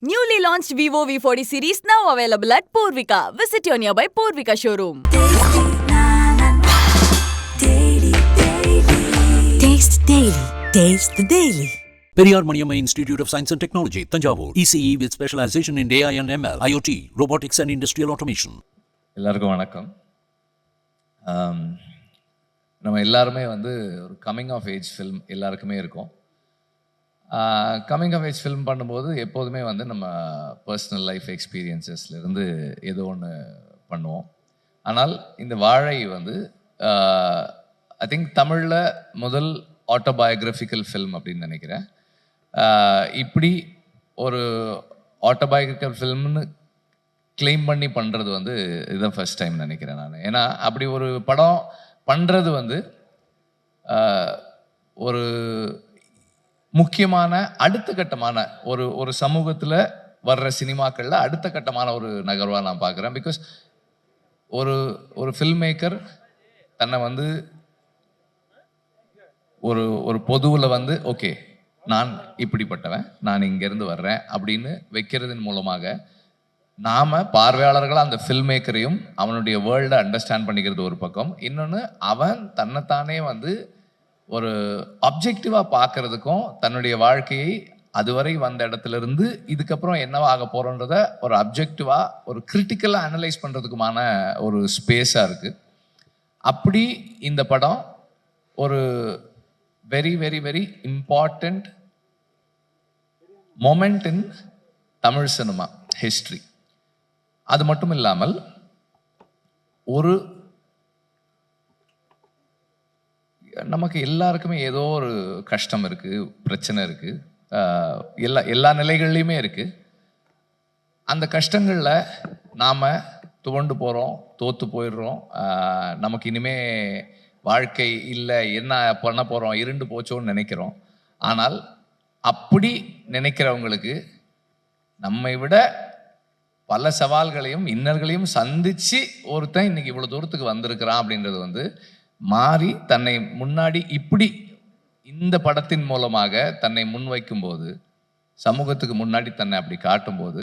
Newly launched Vivo V40 series now available at Purvika. Visit your nearby Purvika showroom. Taste Daily. Taste the Daily. Periyar Maniamma Institute of Science and Technology, Tanjavur. ECE with specialization in AI and ML, IoT, robotics and industrial automation. எல்லாருக்கும் வணக்கம். நம்ம எல்லாருமே ஒரு coming of age film எல்லாருக்குமே இருக்கும். Coming of age film பண்ணும்போது எப்போதுமே நம்ம பர்சனல் லைஃப் எக்ஸ்பீரியன்சஸ்லேருந்து ஏதோ ஒன்று பண்ணுவோம். ஆனால் இந்த வாழை ஐ திங்க் தமிழில் முதல் ஆட்டோபயோகிராஃபிக்கல் ஃபில்ம் அப்படின்னு நினைக்கிறேன். இப்படி ஒரு ஆட்டோபயோகிராஃபிக்கல் ஃபில்ம்னு கிளைம் பண்ணி பண்ணுறது இதுதான் ஃபர்ஸ்ட் டைம் நினைக்கிறேன் நான். ஏன்னா அப்படி ஒரு படம் பண்ணுறது ஒரு முக்கியமான அடுத்த கட்டமான ஒரு சமூகத்தில் வர்ற சினிமாக்களில் அடுத்த கட்டமான ஒரு நகர்வாக நான் பார்க்குறேன். பிகாஸ் ஒரு ஃபில்ம் மேக்கர் தன்னை ஒரு பொதுவில் ஓகே நான் இப்படிப்பட்டவன், நான் இங்கேருந்து வர்றேன் அப்படின்னு வைக்கிறதன் மூலமாக நாம் பார்வையாளர்களாக அந்த ஃபில்ம் மேக்கரையும் அவனுடைய வேர்ல்டை அண்டர்ஸ்டாண்ட் பண்ணிக்கிறது ஒரு பக்கம். இன்னொன்று அவன் தன்னைத்தானே ஒரு அப்ஜெக்டிவாக பார்க்கறதுக்கும் தன்னுடைய வாழ்க்கையை அதுவரை வந்த இடத்துல இருந்து இதுக்கப்புறம் என்னவா ஆக போகிறோன்றத ஒரு அப்ஜெக்டிவாக ஒரு கிரிட்டிக்கலாக அனலைஸ் பண்ணுறதுக்குமான ஒரு ஸ்பேஸாக இருக்குது. அப்படி இந்த படம் ஒரு very very very important moment இன் தமிழ் சினிமா ஹிஸ்ட்ரி. அது மட்டும் இல்லாமல் நமக்கு எல்லாருக்குமே ஏதோ ஒரு கஷ்டம் இருக்குது, பிரச்சனை இருக்குது, எல்லா நிலைகள்லையுமே இருக்குது. அந்த கஷ்டங்களில் நாம் துவண்டு போகிறோம், தோற்று போயிடுறோம், நமக்கு இனிமே வாழ்க்கை இல்லை, என்ன பண்ண போகிறோம், இருண்டு போச்சோன்னு நினைக்கிறோம். ஆனால் அப்படி நினைக்கிறவங்களுக்கு நம்மை விட பல சவால்களையும் இன்னல்களையும் சந்தித்து ஒருத்தன் இன்னைக்கு இவ்வளோ தூரத்துக்கு வந்திருக்கிறான் அப்படின்றது மாறி தன்னை முன்னாடி இப்படி இந்த படத்தின் மூலமாக தன்னை முன்வைக்கும்போது, சமூகத்துக்கு முன்னாடி தன்னை அப்படி காட்டும்போது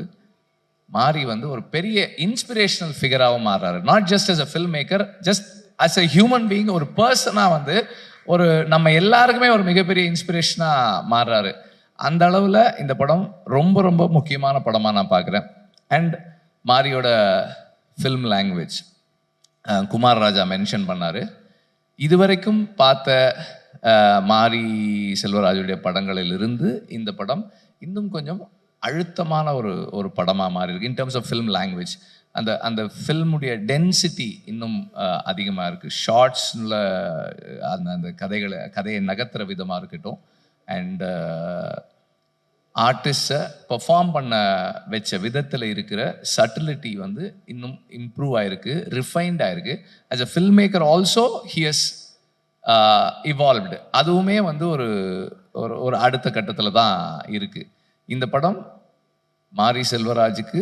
மாறி ஒரு பெரிய இன்ஸ்பிரேஷனல் ஃபிகராகவும் மாறுறாரு. Not just as a film maker, just as a human being, ஒரு பர்சனாக ஒரு நம்ம எல்லாருக்குமே ஒரு மிகப்பெரிய இன்ஸ்பிரேஷனாக மாறுறாரு. அந்த அளவில் இந்த படம் ரொம்ப ரொம்ப முக்கியமான படமாக நான் பார்க்குறேன். அண்ட் மாரியோட film language Kumar Raja mention பண்ணார். இதுவரைக்கும் பார்த்த மாரி செல்வராஜுடைய படங்களிலிருந்து இந்த படம் இன்னும் கொஞ்சம் அழுத்தமான ஒரு படமாக மாறி இருக்கு. In terms of film language அந்த ஃபில்முடைய டென்சிட்டி இன்னும் அதிகமாக இருக்குது. ஷார்ட்ஸில் அந்த கதையை நகர்த்துற விதமாக இருக்கட்டும், அண்ட் ஆர்டிஸ்டை பெர்ஃபார்ம் பண்ண வச்ச விதத்தில் இருக்கிற சட்டிலிட்டி இன்னும் இம்ப்ரூவ் ஆகிருக்கு, ரிஃபைன்ட் ஆகிருக்கு. As a film maker also he has evolved. அதுவுமே ஒரு அடுத்த கட்டத்தில் தான் இருக்குது. இந்த படம் மாரி செல்வராஜுக்கு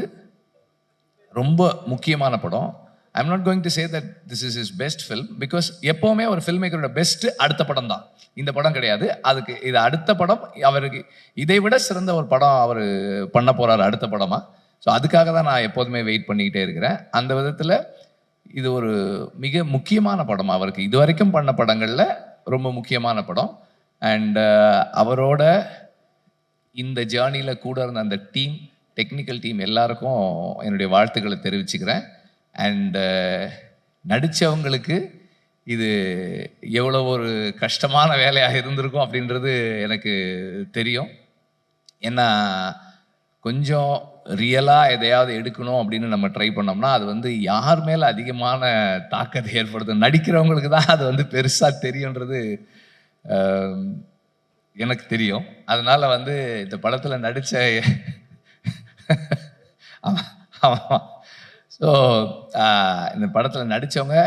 ரொம்ப முக்கியமான படம். I am not going to say that this is his best film, because எப்போவுமே ஒரு ஃபில்ம் மேக்கரோட பெஸ்ட்டு அடுத்த படம் தான். இந்த படம் கிடையாது, அதுக்கு இது அடுத்த படம். அவருக்கு இதை விட சிறந்த ஒரு படம் அவர் பண்ண போகிறார் அடுத்த படமாக. ஸோ அதுக்காக தான் நான் எப்போதுமே வெயிட் பண்ணிக்கிட்டே இருக்கிறேன். அந்த விதத்தில் இது ஒரு மிக முக்கியமான படம் அவருக்கு. இது வரைக்கும் பண்ண படங்களில் ரொம்ப முக்கியமான படம். அண்ட் அவரோட இந்த ஜேர்னியில் கூட இருந்த அந்த டீம், டெக்னிக்கல் டீம் எல்லாருக்கும் என்னுடைய வாழ்த்துக்களை தெரிவிச்சுக்கிறேன். அண்ட் நடித்தவங்களுக்கு இது எவ்வளோ ஒரு கஷ்டமான வேலையாக இருந்திருக்கும் அப்படின்றது எனக்கு தெரியும். ஏன்னா கொஞ்சம் ரியலாக எதையாவது எடுக்கணும் அப்படின்னு நம்ம ட்ரை பண்ணோம்னா அது யார் மேலே அதிகமான தாக்கத்தை ஏற்படுத்தும், நடிக்கிறவங்களுக்கு தான் அது பெருசாக தெரியுன்றது எனக்கு தெரியும். அதனால் இந்த படத்தில் நடித்த ஸோ இந்த படத்தில் நடித்தவங்க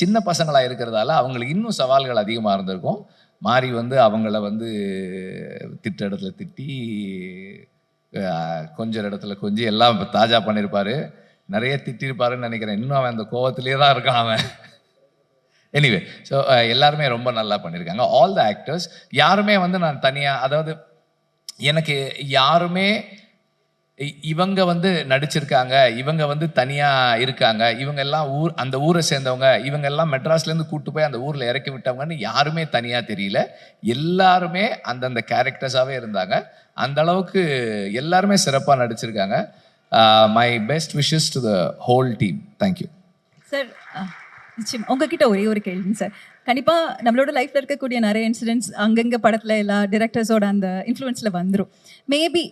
சின்ன பசங்களாக இருக்கிறதால அவங்களுக்கு இன்னும் சவால்கள் அதிகமாக இருந்திருக்கும். மாறி அவங்கள திட்ட இடத்துல திட்டி, கொஞ்சம் இடத்துல கொஞ்சம் எல்லாம் தாஜா பண்ணியிருப்பார். நிறைய திட்டிருப்பாருன்னு நினைக்கிறேன். இன்னும் அவன் அந்த கோவத்திலே தான் இருக்கான் அவன். எனிவே, ஸோ எல்லாருமே ரொம்ப நல்லா பண்ணியிருக்காங்க. ஆல் த ஆக்டர்ஸ் யாருமே நான் தனியாக, அதாவது எனக்கு யாருமே இவங்க வந்து நடிச்சிருக்காங்க, இவங்க வந்து தனியா இருக்காங்க, இவங்க எல்லாம் அந்த ஊரை சேர்ந்தவங்க, இவங்க எல்லாம் மெட்ராஸ்ல இருந்து கூட்டு போய் அந்த ஊர்ல இறக்கி விட்டவங்கன்னு யாருமே தனியா தெரியல. எல்லாருமே அந்தந்த கேரக்டர்ஸாவே இருந்தாங்க. அந்த அளவுக்கு எல்லாருமே சிறப்பா நடிச்சிருக்காங்க. My best wishes to the whole team. Thank you sir. நிச்சயம் உங்ககிட்ட ஒரே ஒரு கேள்வி சார். கண்டிப்பாக நம்மளோட லைஃப்பில் இருக்கக்கூடிய நிறைய இன்சிடென்ட்ஸ் அங்கங்கே படத்தில் எல்லா டிரெக்டர்ஸோட அந்த இன்ஃப்ளூயன்ஸில் வந்துடும். மேபி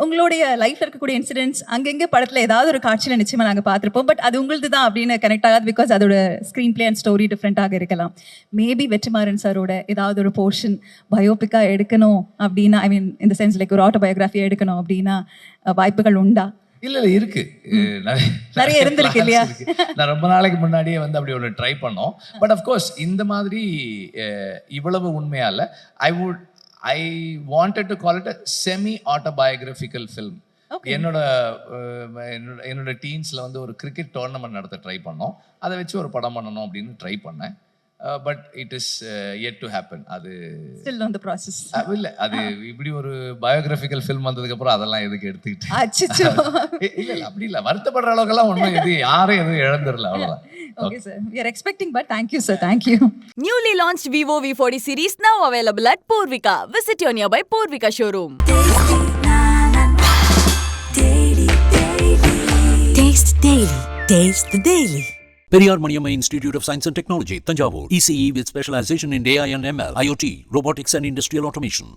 உங்களுடைய லைஃப்பில் இருக்கக்கூடிய இன்சிடென்ட்ஸ் அங்கங்கே படத்தில் ஏதாவது ஒரு காட்சியில் நிச்சயமாக நாங்கள் பார்த்துருப்போம். பட் அது உங்களது தான் அப்படின்னு கனெக்ட் ஆகாது. பிகாஸ் அதோட ஸ்க்ரீன் பிளே அண்ட் ஸ்டோரி டிஃப்ரெண்ட்டாக இருக்கலாம். மேபி வெற்றிமாறன் சாரோட ஏதாவது ஒரு போர்ஷன் பயோபிக்காக எடுக்கணும் அப்படின்னா, ஐ மீன் இந்த சென்ஸ் லைக் ஒரு ஆட்டோபயோகிராஃபியாக எடுக்கணும் அப்படின்னா வாய்ப்புகள் உண்டா? இல்ல இருக்கு. நிறைய இருந்திருக்கு இல்லையா? நான் ரொம்ப நாளைக்கு முன்னாடியே வந்து அப்படி ஒன்று ட்ரை பண்ணோம். பட் அஃப்கோர்ஸ் இந்த மாதிரி இவ்வளவு உண்மையா இல்லை. I wanted to call it a semi autobiographical film. என்னோட டீன்ஸ்ல வந்து ஒரு கிரிக்கெட் டோர்னமெண்ட் நடத்த ட்ரை பண்ணோம். அதை வச்சு ஒரு படம் பண்ணணும் அப்படின்னு ட்ரை பண்ணேன். But it is yet to happen. அது still on the process. இல்ல, அது இப்படி ஒரு பயோகிராபிக்கல் ஃபில்ம் வந்ததுக்கு அப்புறம் அதெல்லாம் எதுக்கு எடுத்துக்கிட்டு. அச்சச்சோ. இல்ல அப்படி இல்ல, வருத்தப்படுற அளவுக்குலாம் ஒன்றும் யாரும் எதுவும் இழந்துடல, அவ்வளவுதான். Okay sir, we are expecting, but thank you sir, thank you. Newly launched Vivo V40 series now available at Purvika. Visit your nearby Purvika showroom. Taste Daily. Taste the Daily. Periyar Maniamma Institute of Science and Technology, Tanjavur. ECE with specialization in AI and ML, IoT, robotics and industrial automation.